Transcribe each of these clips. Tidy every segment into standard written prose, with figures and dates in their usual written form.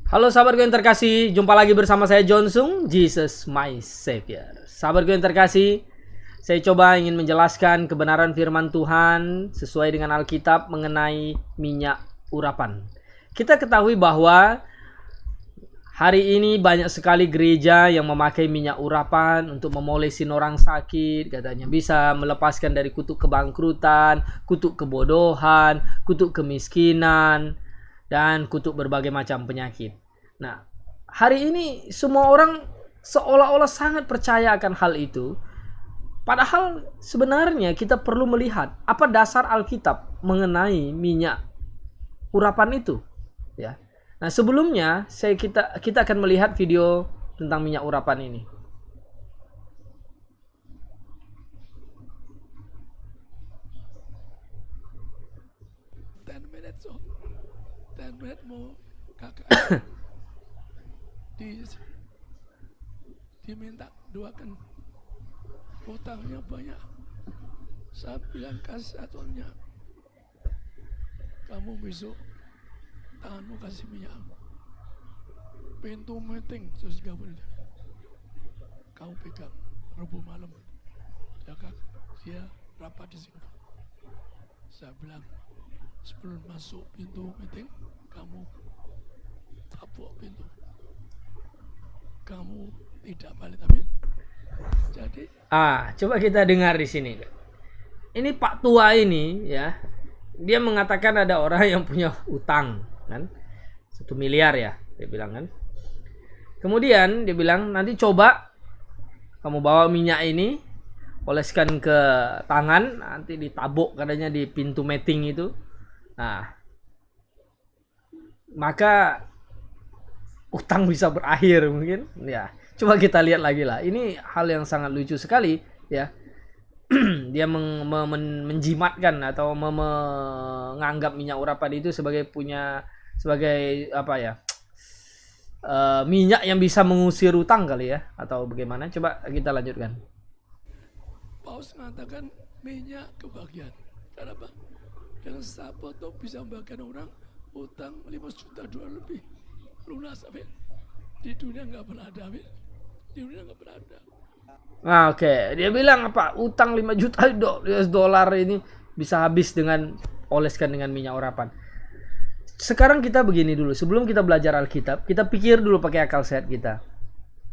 Halo sahabatku yang terkasih, jumpa lagi bersama saya Jonsung, Jesus my Savior. Sahabatku yang terkasih, saya coba ingin menjelaskan kebenaran firman Tuhan sesuai dengan Alkitab mengenai minyak urapan. Kita ketahui bahwa hari ini banyak sekali gereja yang memakai minyak urapan untuk memolesin orang sakit, katanya bisa melepaskan dari kutuk kebangkrutan, kutuk kebodohan, kutuk kemiskinan, dan kutuk berbagai macam penyakit. Nah, hari ini semua orang seolah-olah sangat percaya akan hal itu. Padahal sebenarnya kita perlu melihat apa dasar Alkitab mengenai minyak urapan itu, ya. Nah, sebelumnya kita akan melihat video tentang minyak urapan ini. Mau kakak diminta doakan, utangnya banyak. Saya bilang kasih satunya, kamu besok tanganmu kasih minyak, pintu meeting terus gabung, kamu pegang Rabu malam, dia rapat di situ. Saya bilang sebelum masuk pintu meeting, kamu tabuk pintu, kamu tidak balik, amin. Jadi coba kita dengar di sini. Ini Pak Tua ini, ya, dia mengatakan ada orang yang punya utang, kan, 1 miliar ya, dia bilang kan. Kemudian dia bilang nanti coba kamu bawa minyak ini, oleskan ke tangan, nanti ditabuk katanya di pintu meeting itu. Nah, maka utang bisa berakhir mungkin, ya. Coba kita lihat lagi lah. Ini hal yang sangat lucu sekali, ya. Dia menjimatkan atau menganggap minyak urapan itu sebagai apa ya? Minyak yang bisa mengusir utang kali ya, atau bagaimana? Coba kita lanjutkan. Paus mengatakan minyak kebahagiaan. Kenapa? Yang sahabat tuh bisa membagikan orang utang 5 juta $5 lebih lunas, amin. Di dunia nggak pernah ada, amin. Di dunia nggak pernah ada. Nah, oke. Dia bilang apa? Utang 5 juta US dollar ini bisa habis dengan oleskan dengan minyak urapan. Sekarang kita begini dulu. Sebelum kita belajar Alkitab, kita pikir dulu pakai akal sehat kita.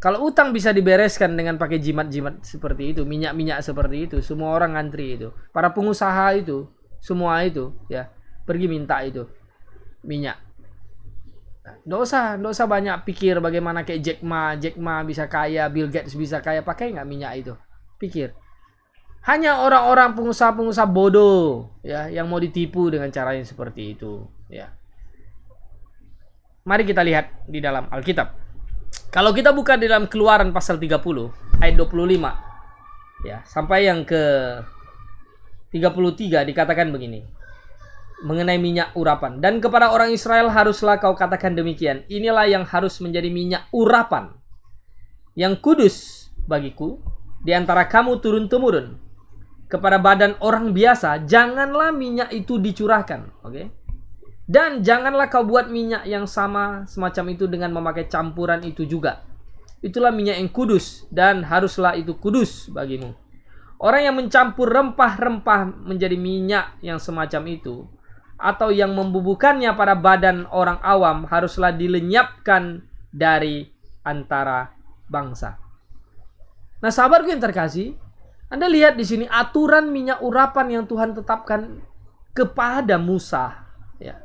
Kalau utang bisa dibereskan dengan pakai jimat-jimat seperti itu, minyak-minyak seperti itu, semua orang ngantri itu. Para pengusaha itu, semua itu, ya, pergi minta itu minyak. Nggak usah banyak pikir bagaimana kayak Jack Ma bisa kaya, Bill Gates bisa kaya, pakai nggak minyak itu? Pikir. Hanya orang-orang pengusaha-pengusaha bodoh, ya, yang mau ditipu dengan cara yang seperti itu, ya. Mari kita lihat di dalam Alkitab. Kalau kita buka di dalam Keluaran pasal 30 ayat 25, ya, sampai yang ke 33 dikatakan begini. Mengenai minyak urapan. Dan kepada orang Israel haruslah kau katakan demikian. Inilah yang harus menjadi minyak urapan yang kudus bagiku di antara kamu turun-temurun. Kepada badan orang biasa janganlah minyak itu dicurahkan, oke? Dan janganlah kau buat minyak yang sama semacam itu dengan memakai campuran itu juga. Itulah minyak yang kudus dan haruslah itu kudus bagimu. Orang yang mencampur rempah-rempah menjadi minyak yang semacam itu, atau yang membubuhkannya pada badan orang awam, haruslah dilenyapkan dari antara bangsa. Nah, sahabatku yang terkasih, Anda lihat di sini aturan minyak urapan yang Tuhan tetapkan kepada Musa, ya,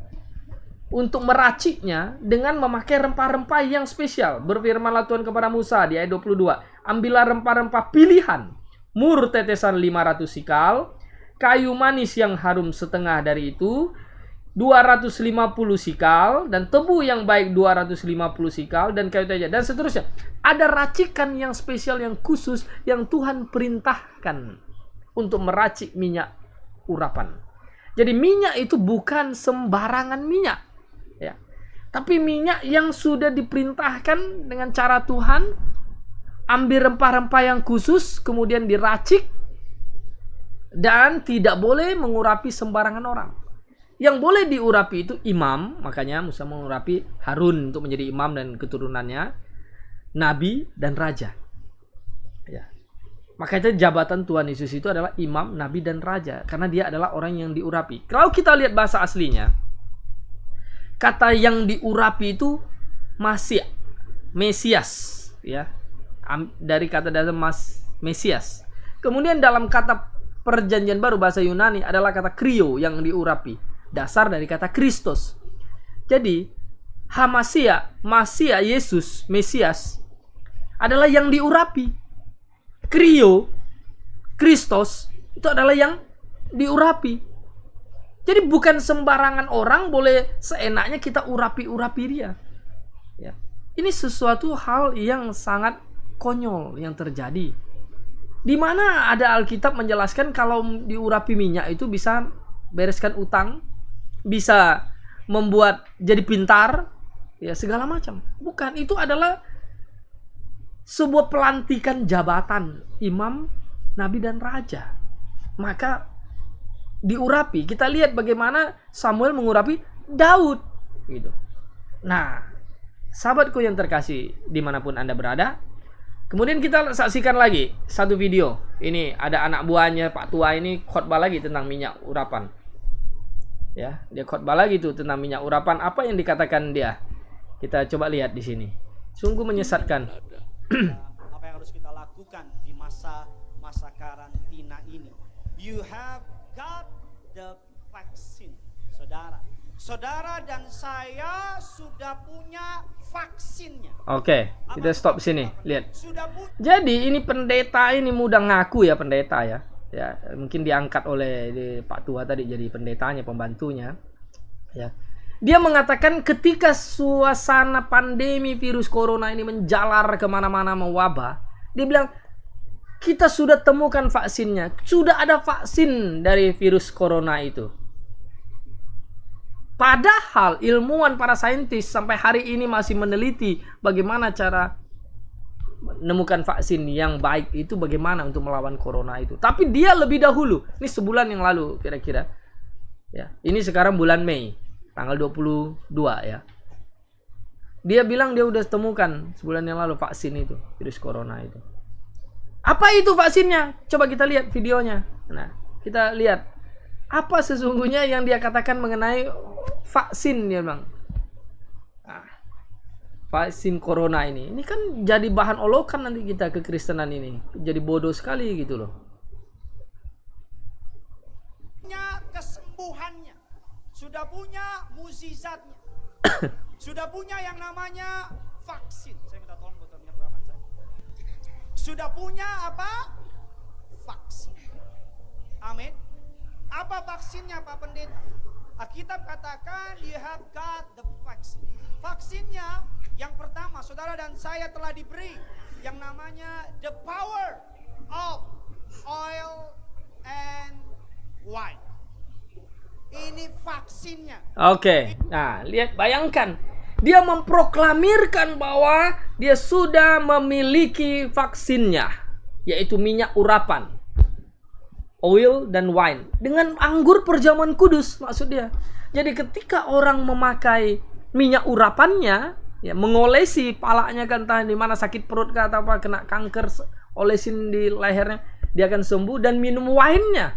untuk meraciknya dengan memakai rempah-rempah yang spesial. Berfirmanlah Tuhan kepada Musa di ayat 22, ambillah rempah-rempah pilihan, mur tetesan 500 sikal, kayu manis yang harum setengah dari itu 250 sikal, dan tebu yang baik 250 sikal, dan kayu teja, dan seterusnya. Ada racikan yang spesial, yang khusus, yang Tuhan perintahkan untuk meracik minyak urapan. Jadi minyak itu bukan sembarangan minyak, ya, tapi minyak yang sudah diperintahkan dengan cara Tuhan. Ambil rempah-rempah yang khusus, kemudian diracik, dan tidak boleh mengurapi sembarangan orang. Yang boleh diurapi itu imam, makanya Musa mengurapi Harun untuk menjadi imam dan keturunannya, nabi dan raja. Ya. Makanya jabatan Tuhan Yesus itu adalah imam, nabi dan raja karena dia adalah orang yang diurapi. Kalau kita lihat bahasa aslinya, kata yang diurapi itu Mesias, ya. Dari kata dasar Mesias. Kemudian dalam kata Perjanjian Baru bahasa Yunani adalah kata krio yang diurapi. Dasar dari kata Kristus. Jadi, Masia, Yesus, Mesias adalah yang diurapi. Krio, Kristus itu adalah yang diurapi. Jadi bukan sembarangan orang boleh seenaknya kita urapi dia. Ya. Ini sesuatu hal yang sangat konyol yang terjadi. Di mana ada Alkitab menjelaskan kalau diurapi minyak itu bisa bereskan utang, bisa membuat jadi pintar, ya segala macam. Bukan, itu adalah sebuah pelantikan jabatan imam, nabi dan raja. Maka diurapi. Kita lihat bagaimana Samuel mengurapi Daud gitu. Nah, sahabatku yang terkasih dimanapun Anda berada, kemudian kita saksikan lagi satu video. Ini ada anak buahnya Pak Tua ini khotbah lagi tentang minyak urapan. Ya, dia khotbah lagi tuh tentang minyak urapan. Apa yang dikatakan dia? Kita coba lihat di sini. Sungguh menyesatkan. Apa yang harus kita lakukan di masa karantina ini? You have got the vaccine, saudara. Saudara dan saya sudah punya vaksinnya. Oke, kita stop sini. Lihat. Jadi ini pendeta ini mudah ngaku ya, pendeta ya. Ya, mungkin diangkat oleh Pak Tua tadi jadi pendetanya, pembantunya. Ya. Dia mengatakan ketika suasana pandemi virus corona ini menjalar kemana-mana mewabah, dia bilang kita sudah temukan vaksinnya, sudah ada vaksin dari virus corona itu. Padahal ilmuwan para saintis sampai hari ini masih meneliti bagaimana cara menemukan vaksin yang baik itu bagaimana untuk melawan corona itu. Tapi dia lebih dahulu, ini sebulan yang lalu kira-kira. Ya, ini sekarang bulan Mei, tanggal 22 ya. Dia bilang dia udah temukan sebulan yang lalu vaksin itu, virus corona itu. Apa itu vaksinnya? Coba kita lihat videonya. Nah, kita lihat apa sesungguhnya yang dia katakan mengenai vaksin, dia bilang. Nah, vaksin corona ini kan jadi bahan olokan nanti kita kekristenan ini. Jadi bodoh sekali gitu loh. Punya kesembuhannya, sudah punya mukjizatnya, sudah punya yang namanya vaksin. Saya minta tolong botol minyak urapan saya. Sudah punya apa? Vaksin. Amin. Apa vaksinnya Pak Pendeta? Alkitab katakan you have got the vaccine. Vaksinnya yang pertama, saudara dan saya telah diberi yang namanya the power of oil and wine. Ini vaksinnya. Oke. Nah, lihat, bayangkan. Dia memproklamirkan bahwa dia sudah memiliki vaksinnya, yaitu minyak urapan. Oil dan wine. Dengan anggur perjamuan kudus maksud dia. Jadi ketika orang memakai minyak urapannya, ya, mengolesi palanya kan, entah di mana sakit perut kah atau apa, kena kanker, olesin di lehernya, dia akan sembuh. Dan minum wine-nya,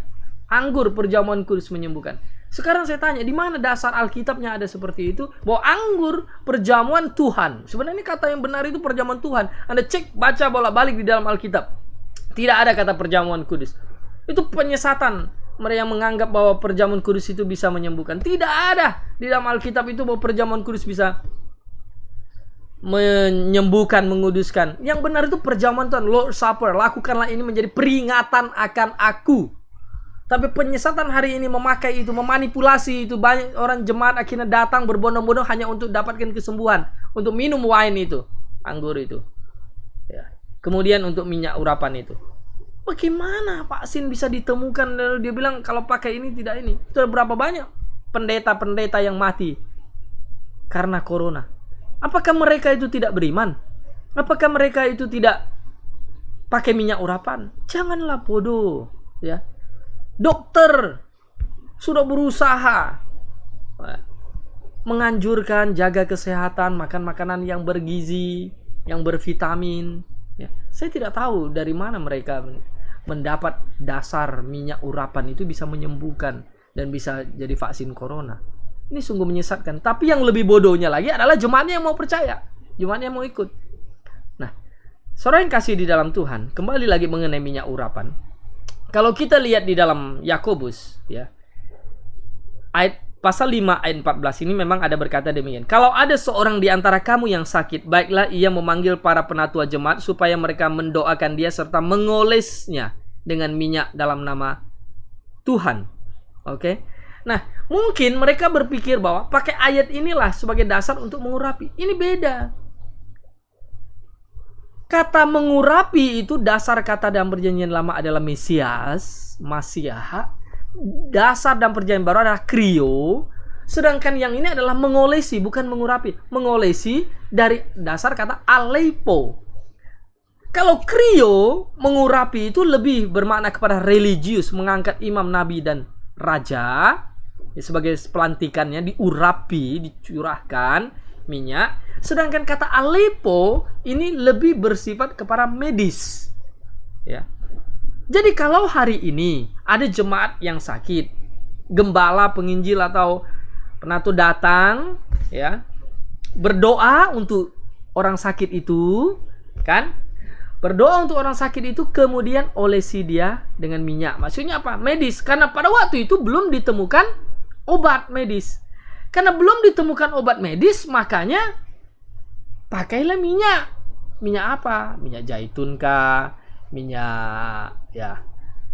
anggur perjamuan kudus menyembuhkan. Sekarang saya tanya, di mana dasar Alkitabnya ada seperti itu? Bahwa anggur perjamuan Tuhan. Sebenarnya kata yang benar itu perjamuan Tuhan. Anda cek, baca bolak-balik di dalam Alkitab. Tidak ada kata perjamuan kudus. Itu penyesatan mereka yang menganggap bahwa perjamuan kudus itu bisa menyembuhkan. Tidak ada di dalam Alkitab itu bahwa perjamuan kudus bisa menyembuhkan, menguduskan. Yang benar itu perjamuan Tuhan, Lord Supper. Lakukanlah ini menjadi peringatan akan aku. Tapi penyesatan hari ini memakai itu, memanipulasi itu. Banyak orang jemaat akhirnya datang berbondong-bondong hanya untuk dapatkan kesembuhan, untuk minum wine itu, anggur itu. Ya. Kemudian untuk minyak urapan itu. Bagaimana vaksin bisa ditemukan? Lalu dia bilang kalau pakai ini tidak ini. Sudah berapa banyak pendeta-pendeta yang mati karena corona? Apakah mereka itu tidak beriman? Apakah mereka itu tidak pakai minyak urapan? Janganlah bodoh, ya. Dokter sudah berusaha menganjurkan jaga kesehatan, makan makanan yang bergizi, yang bervitamin. Ya, saya tidak tahu dari mana mereka mendapat dasar minyak urapan itu bisa menyembuhkan dan bisa jadi vaksin corona. Ini sungguh menyesatkan. Tapi yang lebih bodohnya lagi adalah jemaatnya yang mau percaya, jemaatnya yang mau ikut. Nah, saudara yang kasih di dalam Tuhan, kembali lagi mengenai minyak urapan. Kalau kita lihat di dalam Yakobus, ya, ayat pasal 5 ayat 14 ini memang ada berkata demikian. Kalau ada seorang di antara kamu yang sakit, baiklah ia memanggil para penatua jemaat supaya mereka mendoakan dia serta mengolesnya dengan minyak dalam nama Tuhan. Oke. Nah, mungkin mereka berpikir bahwa pakai ayat inilah sebagai dasar untuk mengurapi. Ini beda. Kata mengurapi itu dasar kata dalam perjanjian lama adalah Mesias, Masiah. Dasar dalam perjanjian baru adalah krio, sedangkan yang ini adalah mengolesi, bukan mengurapi. Mengolesi dari dasar kata alepo. Kalau krio, mengurapi itu lebih bermakna kepada religius, mengangkat imam, nabi, dan raja sebagai pelantikannya, diurapi, dicurahkan minyak. Sedangkan kata alepo ini lebih bersifat kepada medis, ya. Jadi kalau hari ini ada jemaat yang sakit, gembala, penginjil atau penatua datang, ya, berdoa untuk orang sakit itu, kan? Berdoa untuk orang sakit itu, kemudian olesi dia dengan minyak. Maksudnya apa? Medis. Karena pada waktu itu belum ditemukan obat medis. Karena belum ditemukan obat medis, makanya pakailah minyak. Minyak apa? Minyak zaitun kah? Minyak, ya,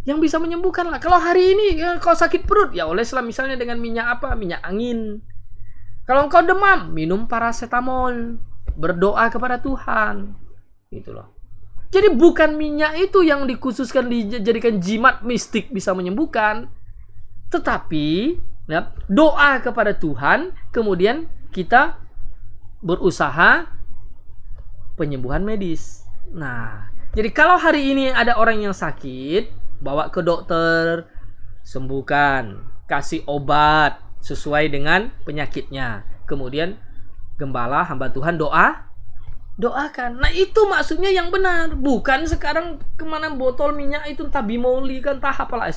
yang bisa menyembuhkan lah. Kalau hari ini kau sakit perut, ya oleslah misalnya dengan minyak apa? Minyak angin. Kalau engkau demam, minum paracetamol, berdoa kepada Tuhan, gitu loh. Jadi bukan minyak itu yang dikhususkan dijadikan jimat mistik bisa menyembuhkan, tetapi ya, doa kepada Tuhan, kemudian kita berusaha penyembuhan medis. Nah, jadi kalau hari ini ada orang yang sakit, bawa ke dokter, sembuhkan, kasih obat sesuai dengan penyakitnya. Kemudian gembala, hamba Tuhan doakan. Nah, itu maksudnya yang benar. Bukan sekarang kemana botol minyak itu entah bimoli kan, entah apalah,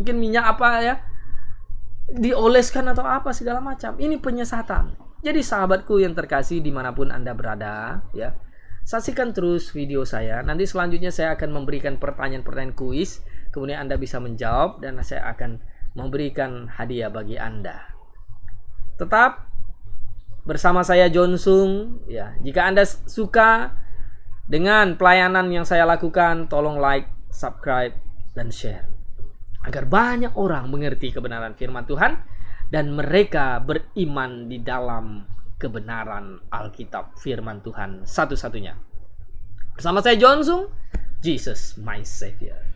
mungkin minyak apa ya, dioleskan atau apa segala macam. Ini penyesatan. Jadi sahabatku yang terkasih dimanapun Anda berada, ya, saksikan terus video saya. Nanti selanjutnya saya akan memberikan pertanyaan-pertanyaan kuis. Kemudian Anda bisa menjawab dan saya akan memberikan hadiah bagi Anda. Tetap bersama saya John Sung. Ya, jika Anda suka dengan pelayanan yang saya lakukan, tolong like, subscribe, dan share. Agar banyak orang mengerti kebenaran firman Tuhan dan mereka beriman di dalam kebenaran Alkitab firman Tuhan satu-satunya. Bersama saya John Sung, Jesus my Savior.